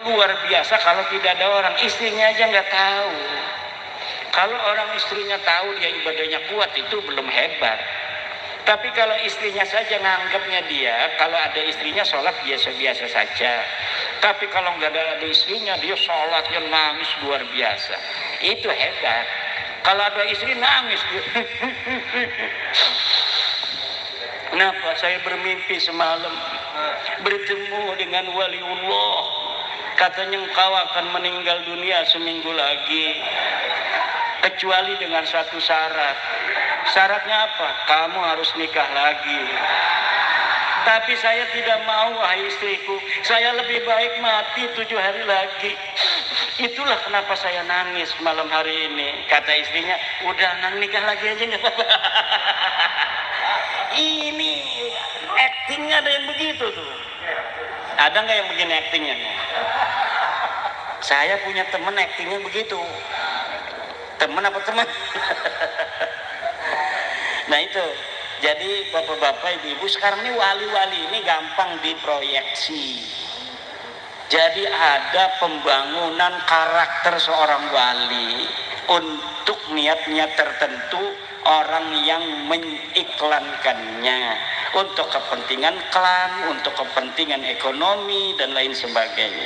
Luar biasa kalau tidak ada orang, istrinya aja nggak tahu. Kalau orang istrinya tahu dia ibadahnya kuat, itu belum hebat. Tapi kalau istrinya saja nganggapnya dia, kalau ada istrinya sholat biasa-biasa saja. Tapi kalau nggak ada istrinya, dia sholatnya nangis luar biasa. Itu hebat. Kalau ada istri nangis, kenapa saya bermimpi semalam bertemu dengan waliullah, katanya engkau akan meninggal dunia seminggu lagi, kecuali dengan satu syarat. Syaratnya apa? Kamu harus nikah lagi. Tapi saya tidak mau, wahai istriku, saya lebih baik mati 7 hari lagi. Itulah kenapa saya nangis malam hari ini. Kata istrinya, udah nikah lagi aja nggak apa-apa. Ini actingnya ada yang begitu tuh. Ada nggak yang begini actingnya? Saya punya temen actingnya begitu. Temen apa teman? Nah itu. Jadi bapak-bapak, ibu-ibu, sekarang ini wali-wali ini gampang diproyeksi. Jadi ada pembangunan karakter seorang wali untuk niat-niat tertentu, orang yang mengiklankannya untuk kepentingan klan, untuk kepentingan ekonomi dan lain sebagainya.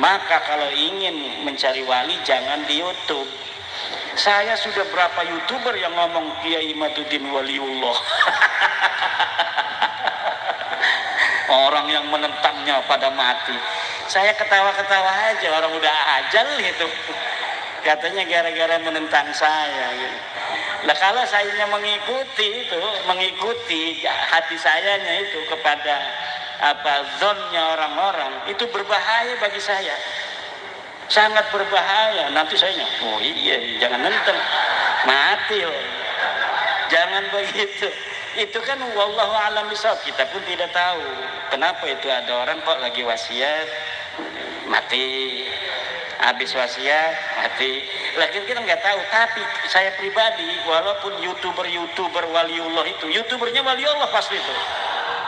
Maka kalau ingin mencari wali, jangan di YouTube. Saya sudah berapa YouTuber yang ngomong Kiai Imaduddin waliullah. Orang yang menentangnya pada mati. Saya ketawa-ketawa aja, orang udah ajal itu. Katanya gara-gara menentang saya gitu. Nah kalau saya mengikuti itu, mengikuti hati sayanya itu kepada zonnya orang-orang, itu berbahaya bagi saya. Sangat berbahaya. Nanti saya oh iya, jangan nenteng, mati loh. Jangan begitu. Itu kan wallahu a'lam bishawab, kita pun tidak tahu kenapa itu ada orang kok lagi wasiat mati, habis wasiat mati. Lagi kita nggak tahu. Tapi saya pribadi, walaupun youtuber waliullah itu, youtubernya waliullah pasti itu,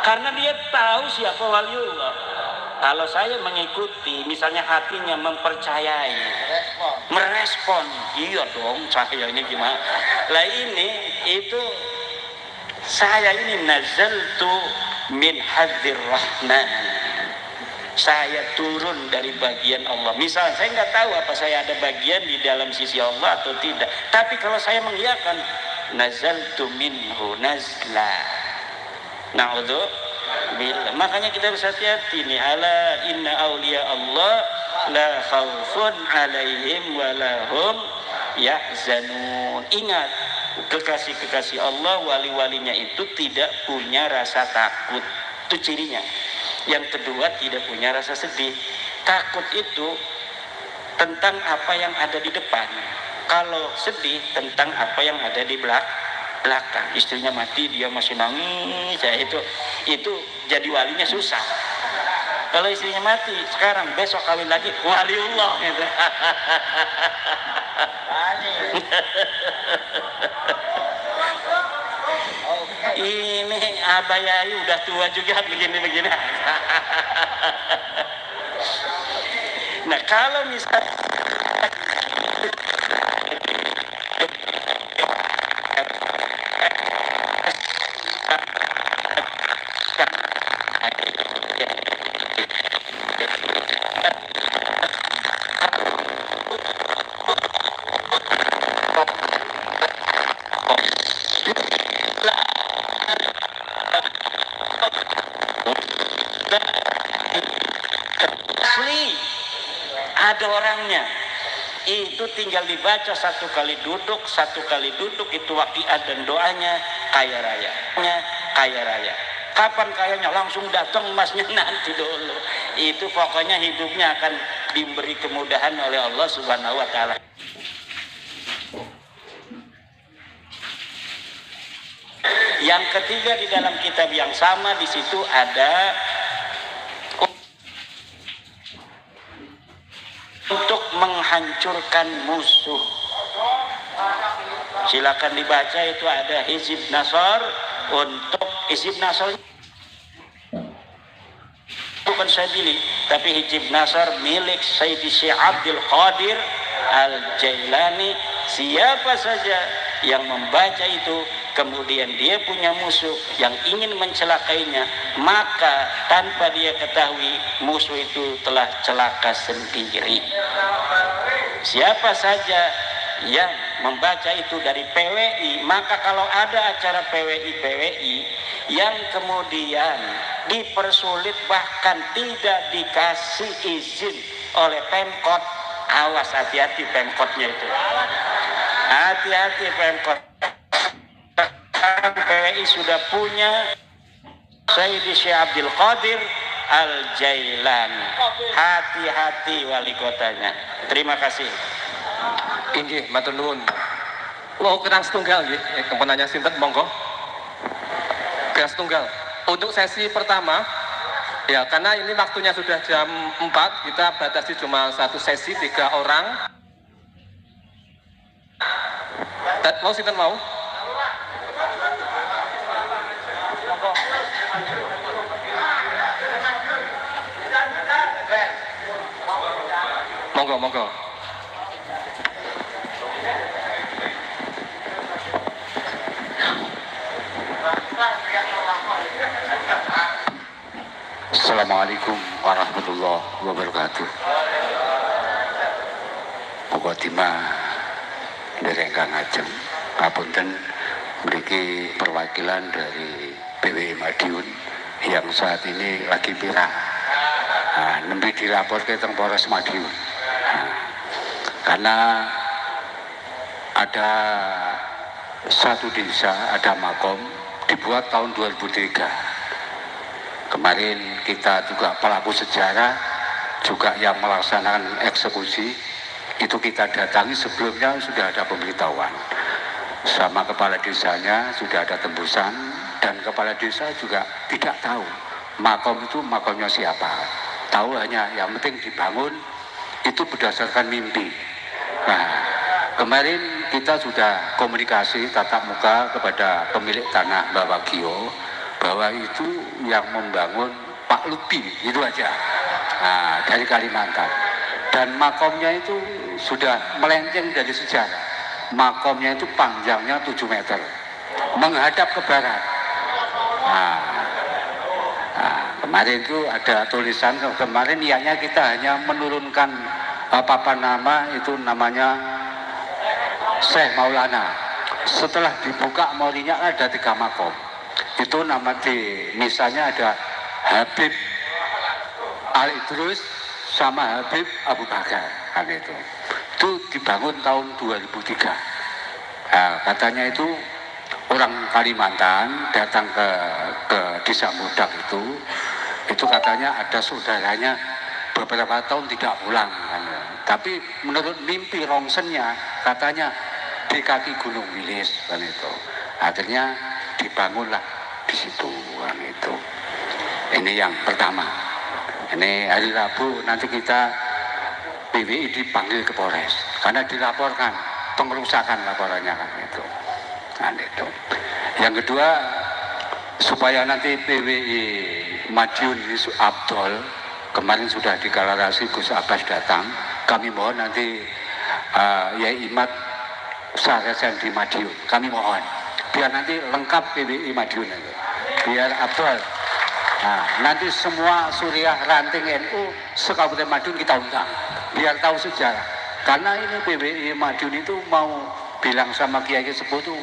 karena dia tahu siapa waliullah. Kalau saya mengikuti, misalnya hatinya mempercayai, merespon, iya dong, saya ini gimana? Lah ini, itu saya ini nazaltu min hadzir rahman. Saya turun dari bagian Allah. Misalnya saya nggak tahu apa saya ada bagian di dalam sisi Allah atau tidak. Tapi kalau saya mengiyakan, nazaltu minhu nazla. Na'udzu. Makanya kita harus hati-hati nih. Ala inna awliya Allah la khawfun alaihim walahum yahzanun. Ingat, kekasih-kekasih Allah, wali-walinya itu tidak punya rasa takut. Itu cirinya. Yang kedua, tidak punya rasa sedih. Takut itu tentang apa yang ada di depan. Kalau sedih tentang apa yang ada di belakang. Istrinya mati, dia masih nangis. Ya, itu jadi walinya susah. Kalau istrinya mati sekarang, besok kawin lagi, waliullah gitu. Ini Abah Yai udah tua juga begini-begini. Nah kalau misalnya ada orangnya, itu tinggal dibaca satu kali duduk itu waqiat dan doanya kaya raya. Kapan kayanya? Langsung datang emasnya nanti dulu. Itu pokoknya hidupnya akan diberi kemudahan oleh Allah Subhanahu wa taala. Yang ketiga, di dalam kitab yang sama di situ ada untuk menghancurkan musuh. Silakan dibaca, itu ada Hizib Nasr. Untuk Hizib Nasr bukan saya beli, tapi Hizib Nasr milik Sayyidi Syekh Abdul Qadir Al-Jailani. Siapa saja yang membaca itu kemudian dia punya musuh yang ingin mencelakainya, maka tanpa dia ketahui musuh itu telah celaka sendiri. Siapa saja yang membaca itu dari PWI, maka kalau ada acara PWI yang kemudian dipersulit bahkan tidak dikasih izin oleh Pemkot, awas, hati-hati Pemkotnya itu, hati-hati Pemkot. PWI sudah punya Sayyidi Syekh Abdul Qadir Al-Jailani, hati-hati wali kotanya. Terima kasih. Inggih, matur nuwun. Lo kerang setunggal nggih, penanya sinten monggo. Kerang setunggal. Untuk sesi pertama, ya karena ini waktunya sudah jam 4, kita batasi cuma satu sesi 3 orang. Mau sinten mau? Monggo, monggo. Assalamualaikum warahmatullahi wabarakatuh. Mukaddimah dereng kang ajeng, ngapunten mriki perwakilan dari PWI Madiun yang saat ini lagi pirang. Nembe dilaporke teng Polres Madiun. Karena ada satu desa, ada makom dibuat tahun 2003. Kemarin kita juga pelaku sejarah juga yang melaksanakan eksekusi itu kita datangi, sebelumnya sudah ada pemberitahuan sama kepala desanya, sudah ada tembusan, dan kepala desa juga tidak tahu makom itu makomnya siapa, tahu hanya yang penting dibangun itu berdasarkan mimpi. Nah, kemarin kita sudah komunikasi tatap muka kepada pemilik tanah Mbak Gio bahwa itu yang membangun Pak Lupi, itu aja. Nah, dari Kalimantan. Dan makomnya itu sudah melenceng dari sejarah. Makomnya itu panjangnya 7 meter, menghadap ke barat. Kemarin itu ada tulisan, kemarin niatnya kita hanya menurunkan papan nama, itu namanya Syekh Maulana. Setelah dibuka morinya ada 3 makom. Itu nama di misalnya ada Habib Al-Idrus sama Habib Abu Bakar, kan itu dibangun tahun 2003. Katanya itu orang Kalimantan datang ke desa Mudak itu katanya ada saudaranya beberapa tahun tidak pulang, kan. Tapi menurut mimpi rongsennya katanya di kaki Gunung Wilis, kan itu. Akhirnya dibangunlah di situ, kan itu. Ini yang pertama. Ini hari Rabu nanti kita PWI dipanggil ke Polres karena dilaporkan pengerusakan laporannya, kan itu. Kan itu. Yang kedua, supaya nanti PWI Madiun ini Abdol, kemarin sudah deklarasi Gus Abbas datang, kami mohon nanti Yai Imad Saresen di Madiun, kami mohon biar nanti lengkap PWI Madiun itu, biar Abdol. Nah, nanti semua Suriah ranting NU sekabupaten Madiun kita undang biar tahu sejarah, karena ini PWI Madiun itu mau bilang sama Kiai Sepuh itu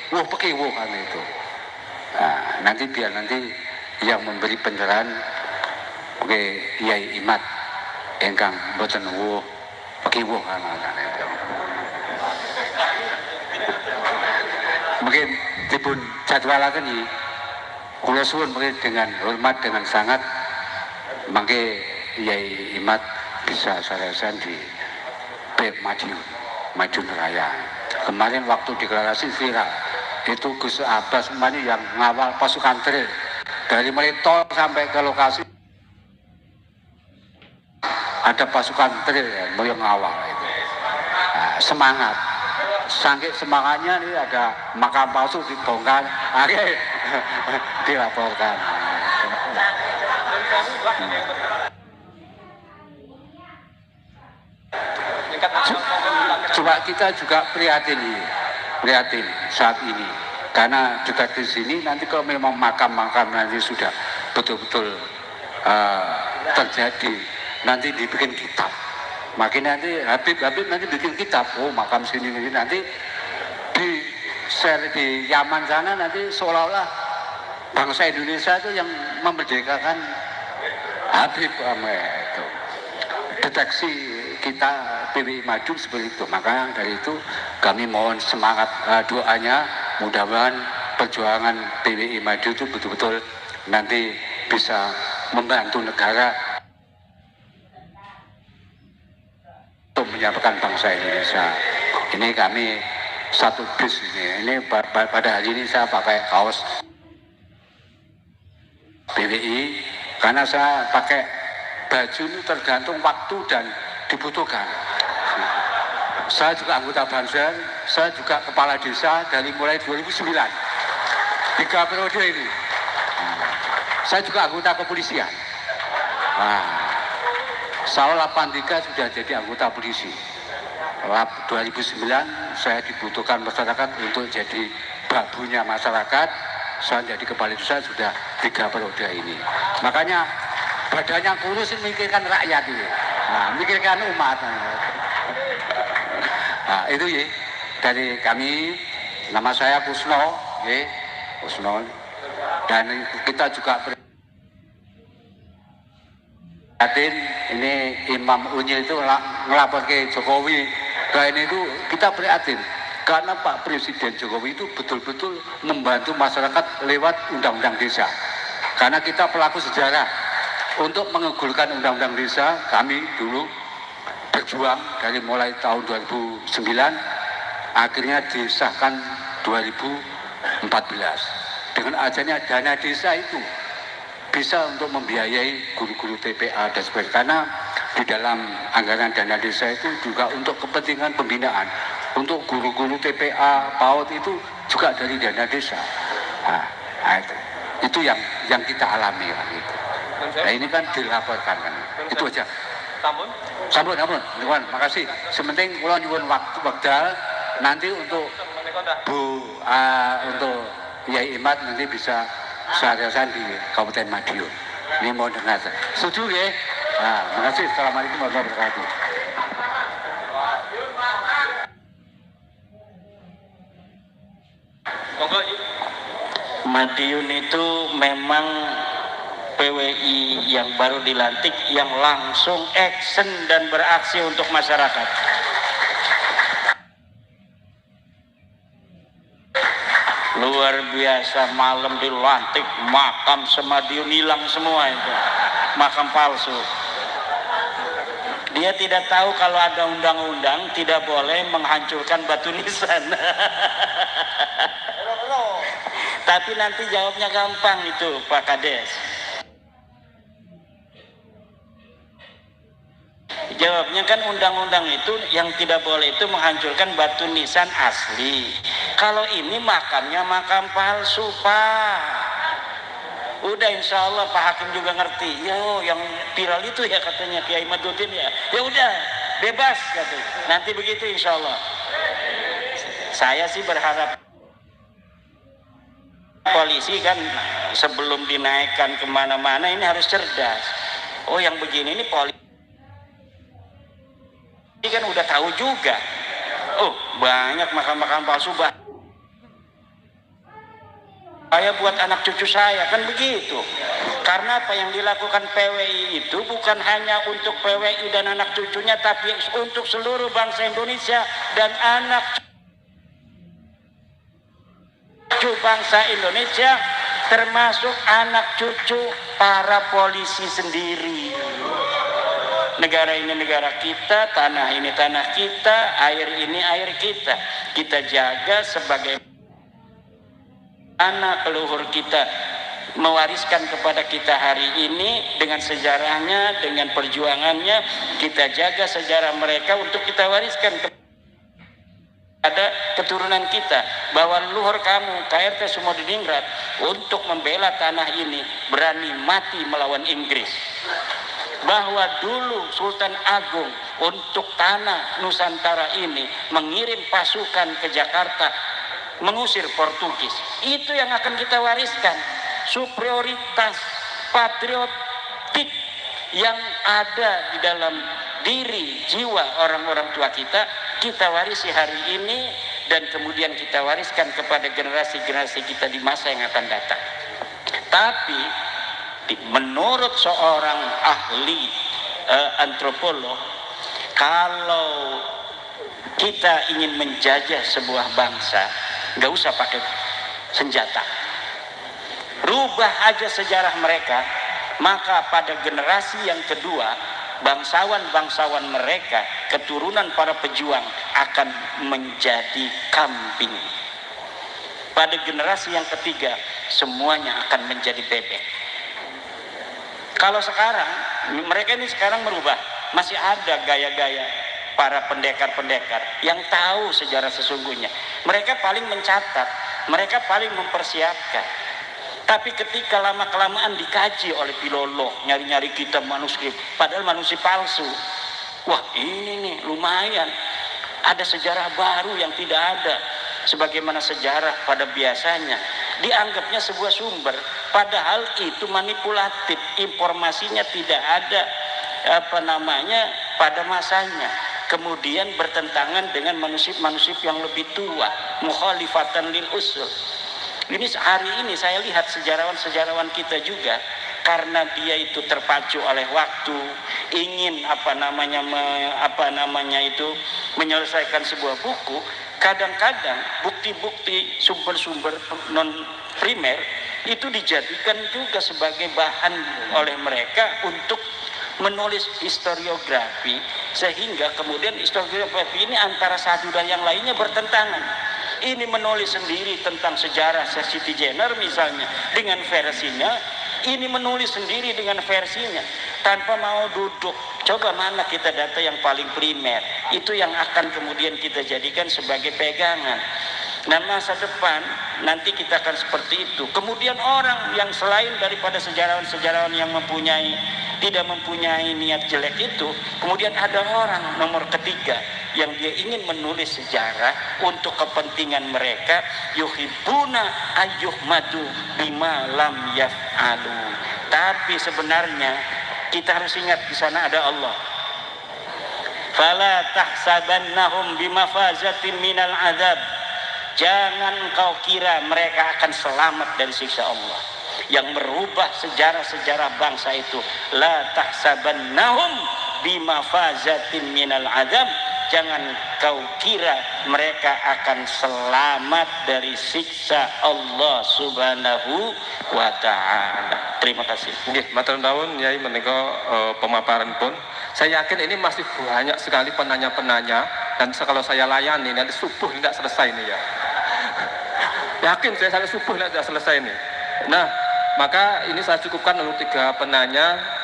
wah pekiwo, kan itu. Nah, nanti biar nanti yang memberi pencerahan oke Yai Imad engkang boten wuh pekiwo, kan itu. Mungkin dipun jadwalaken iki kula suwun mungkin dengan hormat, dengan sangat mangke Yai Imad bisa saresan di PWI Madiun Raya. Kemarin waktu deklarasi viral itu Gus Abbas kemarin yang ngawal pasukan trail dari mulai tol sampai ke lokasi, ada pasukan trail yang ngawal itu. Nah, semangat, saking semangatnya ini ada makam palsu dibongkar, akhirnya dilaporkan. Coba kita juga prihatin saat ini, karena dekat di sini nanti kalau memang makam-makam nanti sudah betul-betul terjadi, nanti dibikin kitab. Makin nanti Habib nanti bikin kitab, oh makam sini nanti di share di Yaman sana, nanti seolah-olah bangsa Indonesia itu yang memerdekakan Habib itu. Deteksi kita PWI Maju seperti itu. Maka dari itu kami mohon semangat doanya, mudah-mudahan perjuangan PWI Maju itu betul-betul nanti bisa membantu negara untuk menyatukan bangsa Indonesia. Ini kami satu bis ini pada hari ini saya pakai kaos PWI karena saya pakai baju ini tergantung waktu dan dibutuhkan. Saya juga anggota Banser, saya juga kepala desa dari mulai 2009, 3 periode ini. Saya juga anggota kepolisian. Nah, saya 83 sudah jadi anggota polisi. 2009 saya dibutuhkan masyarakat untuk jadi babunya masyarakat. Saya jadi kepala desa sudah 3 periode ini. Makanya badannya kurus mikirkan rakyat ini. Nah, mikirkan umat. Nah, itu ya dari kami, nama saya Kusno, ya, Kusno. Dan kita juga prihatin, ini Imam Unyi itu ngelapor ke Jokowi. Kayak ini itu kita prihatin karena Pak Presiden Jokowi itu betul-betul membantu masyarakat lewat undang-undang desa. Karena kita pelaku sejarah untuk menggugurkan undang-undang desa, kami dulu berjuang dari mulai tahun 2009, akhirnya disahkan 2014. Dengan adanya dana desa itu bisa untuk membiayai guru-guru TPA dan sebagainya. Karena di dalam anggaran dana desa itu juga untuk kepentingan pembinaan. Untuk guru-guru TPA, PAUD itu juga dari dana desa. Nah itu yang kita alami kan itu. Nah ini kan dilaporkan kan. Itu aja. Sampun. Makasih. Sementing kula nyuwun waktu wekdal nanti untuk untuk Yai Imad nanti bisa sehari-hari di Kabupaten Madiun. Ini mohon dengar. Setuju ya? Nah, makasih. Assalamualaikum warahmatullahi wabarakatuh. Madiun itu memang PWI yang baru dilantik yang langsung action dan beraksi untuk masyarakat. Luar biasa, malam dilantik, makam semadiun hilang semua itu. Makam palsu. Dia tidak tahu kalau ada undang-undang tidak boleh menghancurkan batu nisan. Tapi nanti jawabnya gampang itu Pak Kades. Jawabnya kan undang-undang itu yang tidak boleh itu menghancurkan batu nisan asli. Kalau ini makamnya makam palsu, Pak. Udah insya Allah Pak Hakim juga ngerti. Yo, yang viral itu ya katanya Kiai Maduddin ya. Ya udah, bebas katanya. Nanti begitu insya Allah. Saya sih berharap polisi kan sebelum dinaikkan kemana-mana ini harus cerdas. Oh yang begini ini polisi kan udah tahu juga. Oh banyak makam-makam palsu saya buat anak cucu saya kan begitu. Karena apa yang dilakukan PWI itu bukan hanya untuk PWI dan anak cucunya, tapi untuk seluruh bangsa Indonesia dan anak cucu bangsa Indonesia, termasuk anak cucu para polisi sendiri. Negara ini negara kita, tanah ini tanah kita, air ini air kita. Kita jaga sebagai anak leluhur kita mewariskan kepada kita hari ini dengan sejarahnya, dengan perjuangannya. Kita jaga sejarah mereka untuk kita wariskan kepada kepada keturunan kita bahwa leluhur kamu KRT Sumodiningrat untuk membela tanah ini berani mati melawan Inggris, bahwa dulu Sultan Agung untuk tanah Nusantara ini mengirim pasukan ke Jakarta mengusir Portugis. Itu yang akan kita wariskan, superioritas patriotik yang ada di dalam diri jiwa orang-orang tua kita, kita warisi hari ini dan kemudian kita wariskan kepada generasi-generasi kita di masa yang akan datang. Tapi menurut seorang ahli antropolog, kalau kita ingin menjajah sebuah bangsa, nggak usah pakai senjata, rubah aja sejarah mereka, maka pada generasi yang kedua bangsawan-bangsawan mereka, keturunan para pejuang akan menjadi kambing. Pada generasi yang ketiga semuanya akan menjadi bebek. Kalau sekarang mereka ini sekarang merubah, masih ada gaya-gaya para pendekar-pendekar yang tahu sejarah sesungguhnya. Mereka paling mencatat, mereka paling mempersiapkan. Tapi ketika lama-kelamaan dikaji oleh filolog, nyari-nyari kitab manuskrip, padahal manuskrip palsu. Wah, ini nih lumayan. Ada sejarah baru yang tidak ada. Sebagaimana sejarah pada biasanya dianggapnya sebuah sumber, padahal itu manipulatif, informasinya tidak ada pada masanya. Kemudian bertentangan dengan manuskrip-manuskrip yang lebih tua, mukhalifatan lil usul. Ini hari ini saya lihat sejarawan-sejarawan kita juga, karena dia itu terpacu oleh waktu, ingin menyelesaikan sebuah buku. Kadang-kadang bukti-bukti sumber-sumber non primer itu dijadikan juga sebagai bahan oleh mereka untuk menulis historiografi, sehingga kemudian historiografi ini antara satu dan yang lainnya bertentangan. Ini menulis sendiri tentang sejarah Siti Jenar misalnya dengan versinya, ini menulis sendiri dengan versinya, tanpa mau duduk. Coba mana kita data yang paling primer, itu yang akan kemudian kita jadikan sebagai pegangan. Nah, masa depan nanti kita akan seperti itu. Kemudian orang yang selain daripada sejarawan-sejarawan yang tidak mempunyai niat jelek itu, kemudian ada orang nomor ketiga yang dia ingin menulis sejarah untuk kepentingan mereka, yuhibbuna ayyuhmadu bima lam yaf'alu. Tapi sebenarnya kita harus ingat di sana ada Allah. Fala tahsabannahum bimafazatin minal adzab. Jangan kau kira mereka akan selamat dari siksa Allah. Yang merubah sejarah-sejarah bangsa itu, la tahsabannahum bimafazatin minal adzab. Jangan kau kira mereka akan selamat dari siksa Allah Subhanahu wa ta'ala. Terima kasih. Nggih, matur nuwun Yai menika pemaparan pun. Saya yakin ini masih banyak sekali penanya-penanya, dan kalau saya layani nanti subuh tidak selesai nih ya. Yakin saya sampai subuh tidak selesai nih. Nah, maka ini saya cukupkan untuk 3 penanya.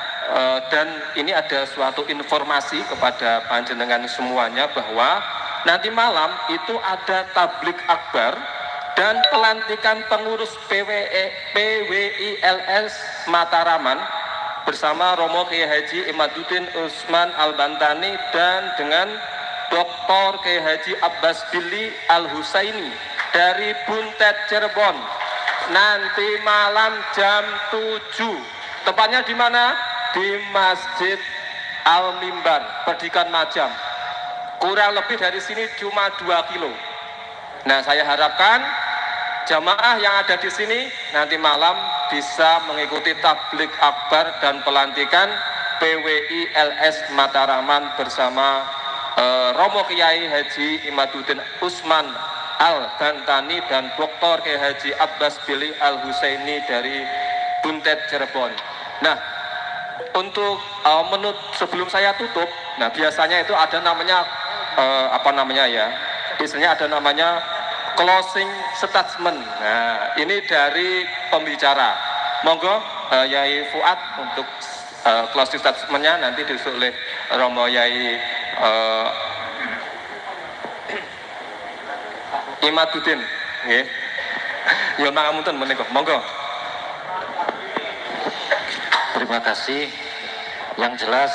Dan ini ada suatu informasi kepada panjenengan semuanya bahwa nanti malam itu ada tablik akbar dan pelantikan pengurus PWILS Mataraman bersama Romo Kiai Haji Imaduddin Usman Al-Bantani dan dengan Dr. Kiai Haji Abbas Billy Al-Husaini dari Buntet Cirebon. Nanti malam jam 7. Tempatnya di mana? Di Masjid Al-Mimbar, Perdikan Majam. Kurang lebih dari sini cuma 2 kilo. Nah, saya harapkan jamaah yang ada di sini nanti malam bisa mengikuti tablik akbar dan pelantikan PWILS Mataraman bersama Romo Kiai Haji Imaduddin Usman Al-Bantani dan Dr. Kiai Haji Abbas Billy Al-Husaini dari Buntet Cirebon. Nah, untuk sebelum saya tutup, nah biasanya itu ada namanya biasanya ada namanya closing statement. Nah, ini dari pembicara. Monggo Yai Fuad untuk closing statementnya nanti disusul oleh Romo Yai Imaduddin, nggih. Nyuwun pangapunten menika, monggo. Terima kasih. Yang jelas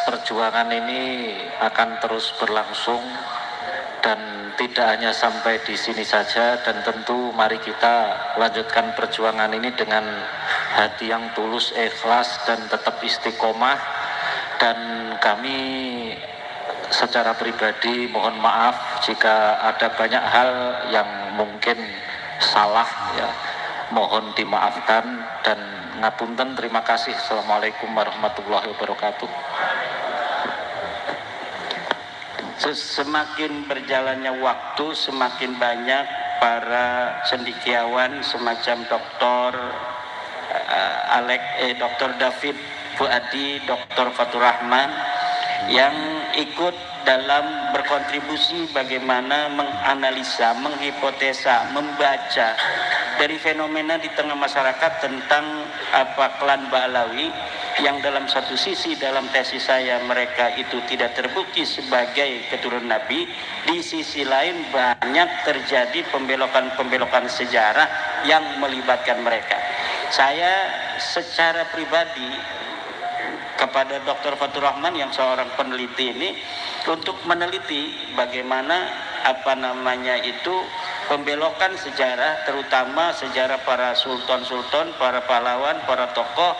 perjuangan ini akan terus berlangsung dan tidak hanya sampai di sini saja, dan tentu mari kita lanjutkan perjuangan ini dengan hati yang tulus, ikhlas dan tetap istiqomah. Dan kami secara pribadi mohon maaf jika ada banyak hal yang mungkin salah, ya, mohon dimaafkan dan ngapunten. Terima kasih. Assalamualaikum warahmatullahi wabarakatuh. Semakin berjalannya waktu, semakin banyak para cendekiawan semacam Dr. David Fuadi, Dr. Fatur Rahman yang ikut dalam berkontribusi bagaimana menganalisa, menghipotesa, membaca dari fenomena di tengah masyarakat tentang klan Ba'alawi yang dalam satu sisi dalam tesis saya mereka itu tidak terbukti sebagai keturunan Nabi, di sisi lain banyak terjadi pembelokan-pembelokan sejarah yang melibatkan mereka. Saya secara pribadi kepada Dr. Fatur Rahman yang seorang peneliti ini untuk meneliti bagaimana pembelokan sejarah, terutama sejarah para sultan-sultan, para pahlawan, para tokoh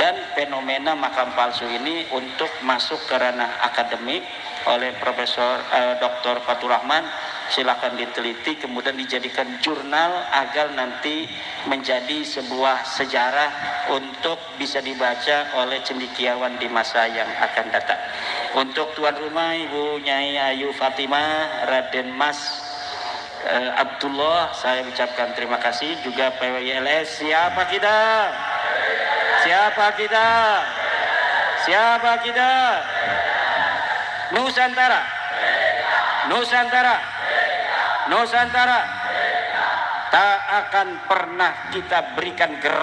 dan fenomena makam palsu ini untuk masuk ke ranah akademik oleh Profesor Dr. Fatur Rahman. Silakan diteliti kemudian dijadikan jurnal agar nanti menjadi sebuah sejarah untuk bisa dibaca oleh cendekiawan di masa yang akan datang. Untuk tuan rumah Ibu Nyai Ayu Fatimah, Raden Mas Abdullah, saya ucapkan terima kasih. Juga PWILS, siapa kita? Siapa kita? Siapa kita? Nusantara. Nusantara. Nusantara. Tak akan pernah kita berikan gerak